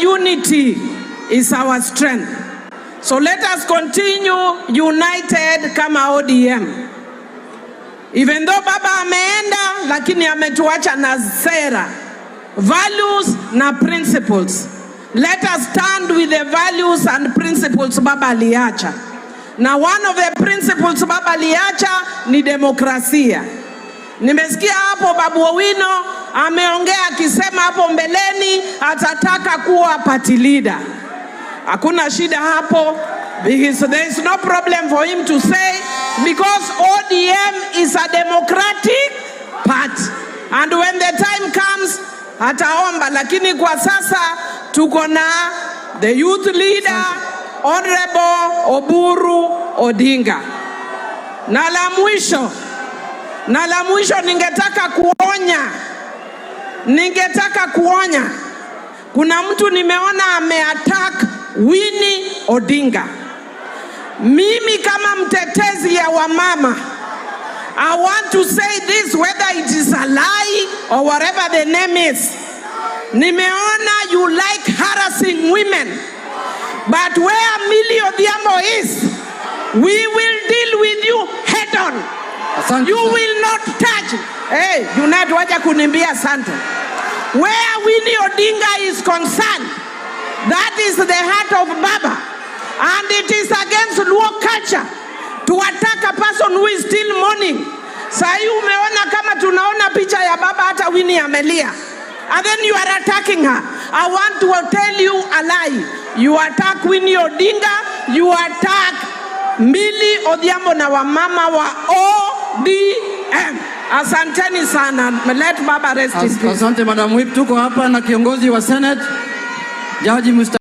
unity is our strength. So let us continue united kama ODM. Even though baba ameenda, lakini ametuacha na sera, values na principles. Let us stand with the values and principles baba aliacha. Na one of the principles baba aliacha ni demokrasia. Nimesikia hapo Babu Owino ameongea akisema hapo mbeleni atataka kuwa party leader. Hakuna shida hapo, because there is no problem for him to say, because ODM is a democratic party. And when the time comes, ataomba. Lakini kwa sasa tuko na the youth leader, Honorable Oburu Odinga. Na la mwisho ningetaka kuonya. Kuna mtu nimeona ameattack Winnie Odinga. Mimi kama mtetezi ya wamama, I want to say this, whether it is a lie or whatever the name is. Nimeona you like harassing women, but where Millie Odhiambo is, we will deal with you head on. Asante. You will not touch. Hey, you not waja kunimbia asante. Where Winnie Odinga is concerned, that is the heart of Baba, and it is against Luo culture to attack a person who is still mourning. Sahi umeona kama tunaona picha ya baba hata Winnie amelia, and then you are attacking her. I want to tell you a lie. You attack Winnie Odinga, you attack Millie Odhiambo na wamama wa ODM. Asanteni sana. Let Baba rest in peace. Asante Madam Whip. Tuko hapa na kiongozi wa Senate, Jaji Mustafa.